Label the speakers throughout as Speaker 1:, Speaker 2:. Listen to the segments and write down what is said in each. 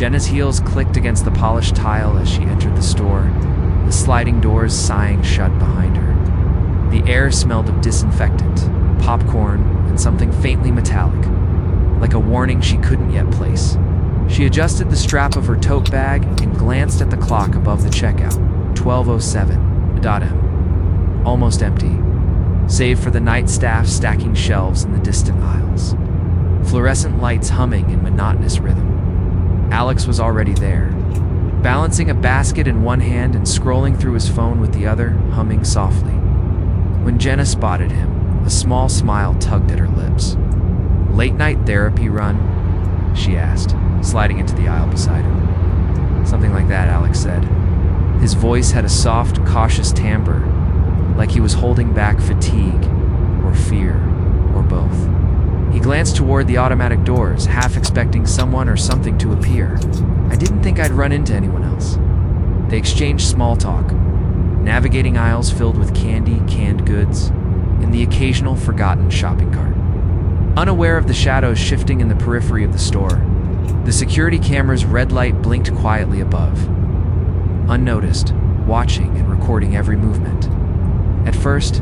Speaker 1: Jenna's heels clicked against the polished tile as she entered the store, the sliding doors sighing shut behind her. The air smelled of disinfectant, popcorn, and something faintly metallic, like a warning she couldn't yet place. She adjusted the strap of her tote bag and glanced at the clock above the checkout, 12:07 m. Almost empty, save for the night staff stacking shelves in the distant aisles. Fluorescent lights humming in monotonous rhythm. Alex was already there, balancing a basket in one hand and scrolling through his phone with the other, humming softly. When Jenna spotted him, a small smile tugged at her lips. "Late-night therapy run?" she asked, sliding into the aisle beside him. "Something like that," Alex said. His voice had a soft, cautious timbre, like he was holding back fatigue, or fear, or both. He glanced toward the automatic doors, half expecting someone or something to appear. "I didn't think I'd run into anyone else." They exchanged small talk, navigating aisles filled with candy, canned goods, and the occasional forgotten shopping cart. Unaware of the shadows shifting in the periphery of the store, the security camera's red light blinked quietly above. Unnoticed, watching and recording every movement. At first,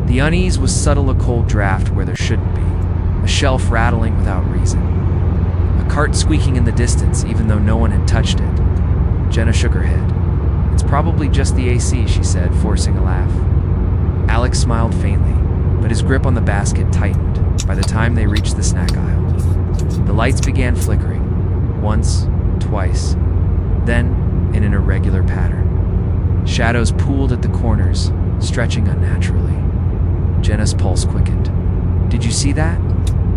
Speaker 1: the unease was subtle, a cold draft where there shouldn't be, a shelf rattling without reason, a cart squeaking in the distance even though no one had touched it. Jenna shook her head. "It's probably just the AC," she said, forcing a laugh. Alex smiled faintly, but his grip on the basket tightened by the time they reached the snack aisle. The lights began flickering, once, twice, then in an irregular pattern. Shadows pooled at the corners, stretching unnaturally. Jenna's pulse quickened. "Did you see that?"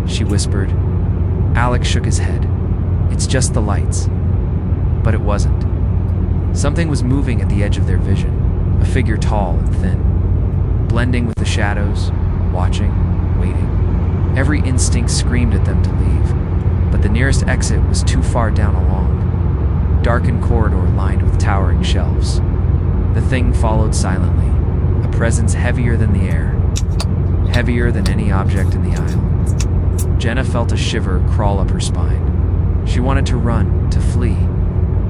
Speaker 1: she whispered. Alex shook his head. "It's just the lights." But it wasn't. Something was moving at the edge of their vision, a figure tall and thin, blending with the shadows, watching, waiting. Every instinct screamed at them to leave, but the nearest exit was too far down a long, darkened corridor lined with towering shelves. The thing followed silently, a presence heavier than the air, heavier than any object in the aisle. Jenna felt a shiver crawl up her spine. She wanted to run, to flee,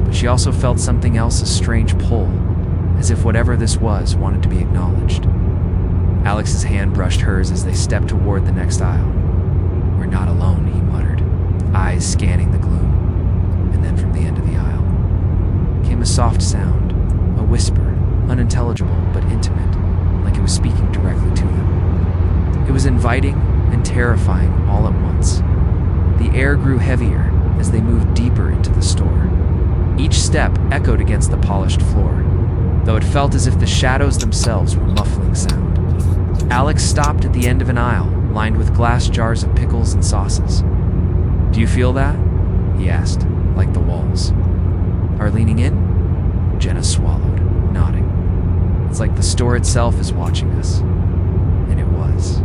Speaker 1: but she also felt something else, a strange pull, as if whatever this was wanted to be acknowledged. Alex's hand brushed hers as they stepped toward the next aisle. "We're not alone," he muttered, eyes scanning the gloom. And then from the end of the aisle came a soft sound, a whisper, unintelligible but intimate, like it was speaking directly to them. It was inviting and terrifying all at once. The air grew heavier as they moved deeper into the store. Each step echoed against the polished floor, though it felt as if the shadows themselves were muffling sound. Alex stopped at the end of an aisle, lined with glass jars of pickles and sauces. "Do you feel that?" he asked, like the walls are leaning in. Jenna swallowed, nodding. "It's like the store itself is watching us." And it was.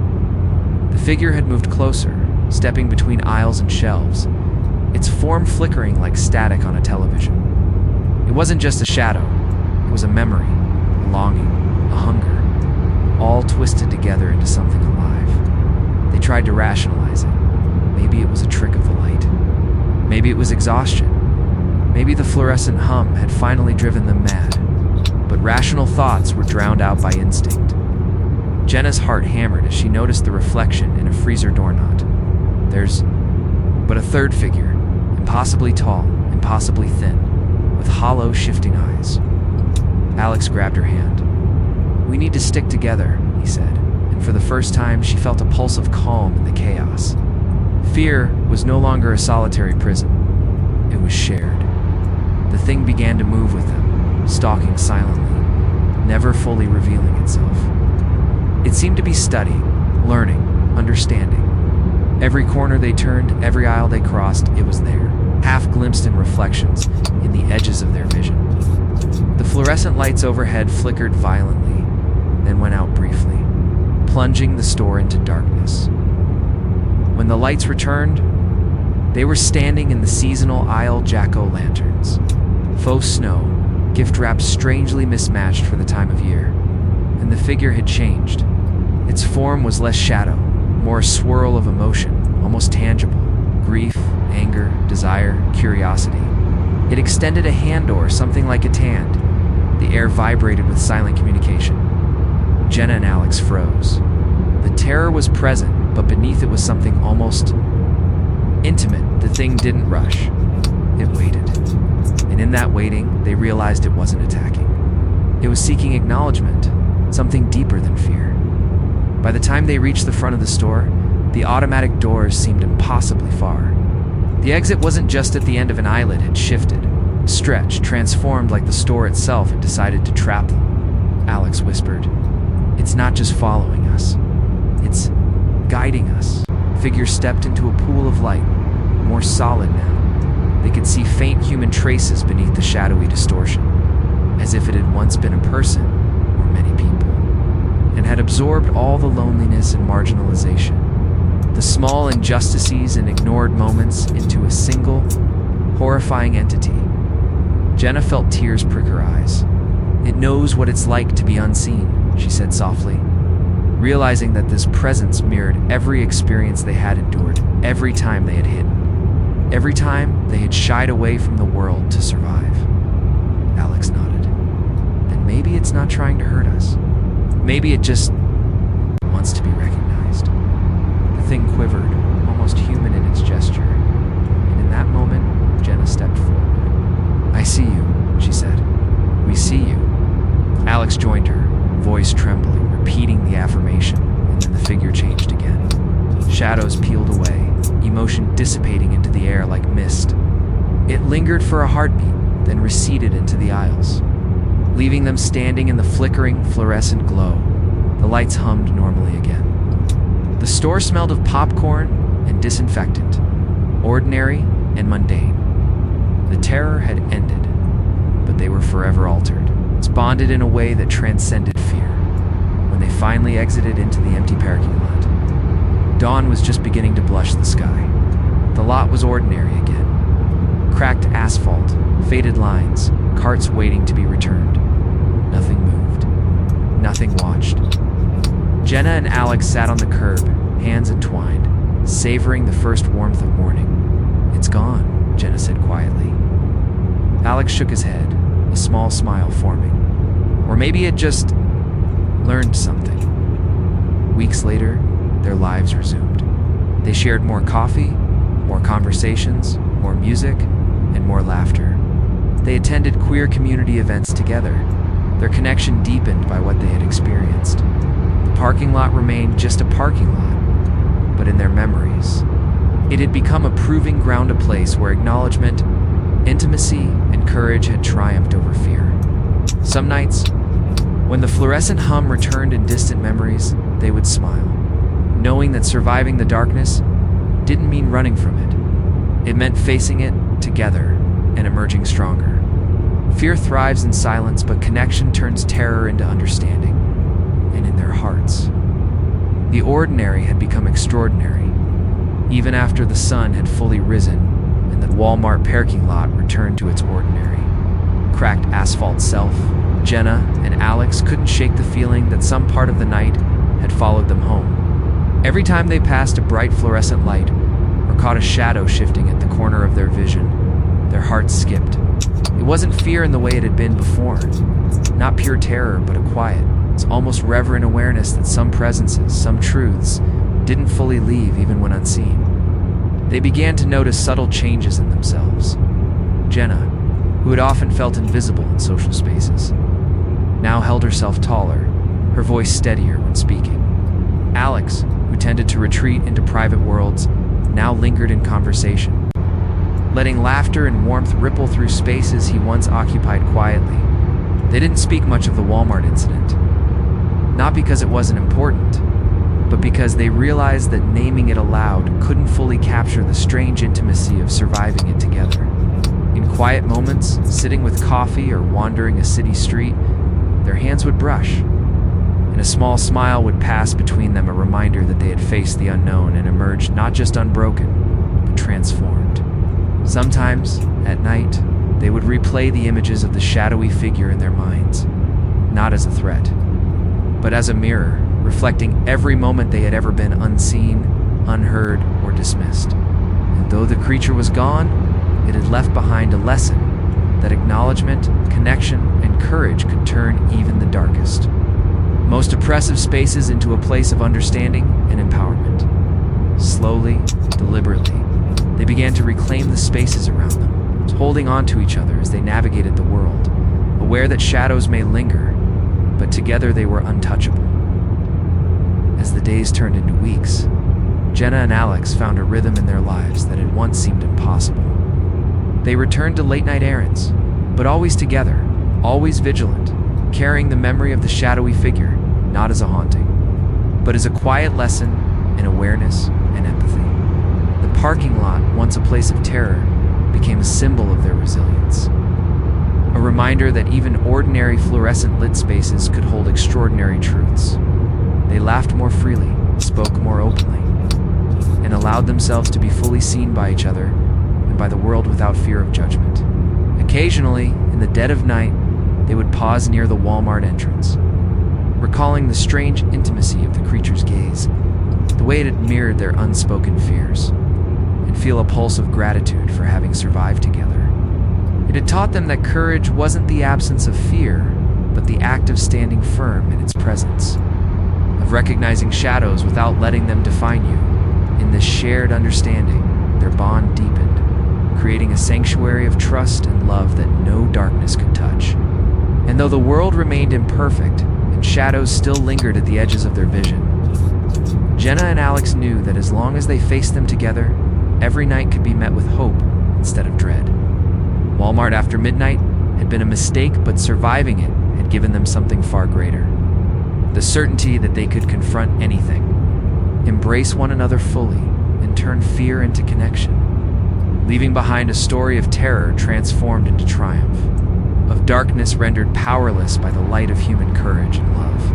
Speaker 1: The figure had moved closer, stepping between aisles and shelves, its form flickering like static on a television. It wasn't just a shadow, it was a memory, a longing, a hunger, all twisted together into something alive. They tried to rationalize it. Maybe it was a trick of the light. Maybe it was exhaustion. Maybe the fluorescent hum had finally driven them mad. But rational thoughts were drowned out by instinct. Jenna's heart hammered as she noticed the reflection in a freezer doorknot. There's but a third figure, impossibly tall, impossibly thin, with hollow, shifting eyes. Alex grabbed her hand. "We need to stick together," he said, and for the first time she felt a pulse of calm in the chaos. Fear was no longer a solitary prison. It was shared. The thing began to move with them, stalking silently, never fully revealing itself. It seemed to be studying, learning, understanding. Every corner they turned, every aisle they crossed, it was there, half glimpsed in reflections in the edges of their vision. The fluorescent lights overhead flickered violently, then went out briefly, plunging the store into darkness. When the lights returned, they were standing in the seasonal aisle jack-o'-lanterns. Faux snow, gift wrapped strangely mismatched for the time of year. And the figure had changed. Its form was less shadow, more a swirl of emotion, almost tangible, grief, anger, desire, curiosity. It extended a hand or something like a tand. The air vibrated with silent communication. Jenna and Alex froze. The terror was present, but beneath it was something almost intimate. The thing didn't rush. It waited. And in that waiting, they realized it wasn't attacking. It was seeking acknowledgement, something deeper than fear. By the time they reached the front of the store, the automatic doors seemed impossibly far. The exit wasn't just at the end of an islet, it shifted, stretched, transformed like the store itself had decided to trap them. Alex whispered, "It's not just following us. It's guiding us." Figures stepped into a pool of light, more solid now. They could see faint human traces beneath the shadowy distortion, as if it had once been a person, or many people, and had absorbed all the loneliness and marginalization, the small injustices and ignored moments into a single, horrifying entity. Jenna felt tears prick her eyes. "It knows what it's like to be unseen," she said softly, realizing that this presence mirrored every experience they had endured, every time they had hidden, every time they had shied away from the world to survive. Alex nodded. "Then maybe it's not trying to hurt us. Maybe it just wants to be recognized." The thing quivered, almost human in its gesture, and in that moment, Jenna stepped forward. "I see you," she said. "We see you." Alex joined her, voice trembling, repeating the affirmation, and then the figure changed again. Shadows peeled away, emotion dissipating into the air like mist. It lingered for a heartbeat, then receded into the aisles, leaving them standing in the flickering, fluorescent glow. The lights hummed normally again. The store smelled of popcorn and disinfectant, ordinary and mundane. The terror had ended, but they were forever altered, bonded in a way that transcended fear. When they finally exited into the empty parking lot, dawn was just beginning to blush the sky. The lot was ordinary again. Cracked asphalt, faded lines, carts waiting to be returned. Nothing moved. Nothing watched. Jenna and Alex sat on the curb, hands entwined, savoring the first warmth of morning. "It's gone," Jenna said quietly. Alex shook his head, a small smile forming. Or maybe it just learned something. Weeks later, their lives resumed. They shared more coffee, more conversations, more music, and more laughter. They attended queer community events together, their connection deepened by what they had experienced. The parking lot remained just a parking lot, but in their memories, it had become a proving ground, a place where acknowledgement, intimacy, and courage had triumphed over fear. Some nights, when the fluorescent hum returned in distant memories, they would smile, knowing that surviving the darkness didn't mean running from it. It meant facing it together and emerging stronger. Fear thrives in silence, but connection turns terror into understanding. And in their hearts, the ordinary had become extraordinary, even after the sun had fully risen and the Walmart parking lot returned to its ordinary, cracked asphalt self. Jenna and Alex couldn't shake the feeling that some part of the night had followed them home. Every time they passed a bright fluorescent light or caught a shadow shifting at the corner of their vision, their hearts skipped. It wasn't fear in the way it had been before, not pure terror, but a quiet, almost reverent awareness that some presences, some truths, didn't fully leave even when unseen. They began to notice subtle changes in themselves. Jenna, who had often felt invisible in social spaces, now held herself taller, her voice steadier when speaking. Alex, who tended to retreat into private worlds, now lingered in conversation, letting laughter and warmth ripple through spaces he once occupied quietly. They didn't speak much of the Walmart incident, not because it wasn't important, but because they realized that naming it aloud couldn't fully capture the strange intimacy of surviving it together. In quiet moments, sitting with coffee or wandering a city street, their hands would brush, and a small smile would pass between them, a reminder that they had faced the unknown and emerged not just unbroken, but transformed. Sometimes, at night, they would replay the images of the shadowy figure in their minds, not as a threat, but as a mirror, reflecting every moment they had ever been unseen, unheard, or dismissed. And And though the creature was gone, it had left behind a lesson that acknowledgement, connection, and courage could turn even the darkest, most oppressive spaces into a place of understanding and empowerment. Slowly, deliberately, they began to reclaim the spaces around them, holding on to each other as they navigated the world, aware that shadows may linger, but together they were untouchable. As the days turned into weeks, Jenna and Alex found a rhythm in their lives that had once seemed impossible. They returned to late-night errands, but always together, always vigilant, carrying the memory of the shadowy figure, not as a haunting, but as a quiet lesson in awareness and empathy. The parking lot, once a place of terror, became a symbol of their resilience. A reminder that even ordinary fluorescent-lit spaces could hold extraordinary truths. They laughed more freely, spoke more openly, and allowed themselves to be fully seen by each other and by the world without fear of judgment. Occasionally, in the dead of night, they would pause near the Walmart entrance, recalling the strange intimacy of the creature's gaze, the way it had mirrored their unspoken fears, and feel a pulse of gratitude for having survived together. It had taught them that courage wasn't the absence of fear, but the act of standing firm in its presence, of recognizing shadows without letting them define you. In this shared understanding, their bond deepened, creating a sanctuary of trust and love that no darkness could touch. And though the world remained imperfect, and shadows still lingered at the edges of their vision, Jenna and Alex knew that as long as they faced them together, every night could be met with hope instead of dread. Walmart after midnight had been a mistake, but surviving it had given them something far greater. The certainty that they could confront anything, embrace one another fully, and turn fear into connection, leaving behind a story of terror transformed into triumph, of darkness rendered powerless by the light of human courage and love.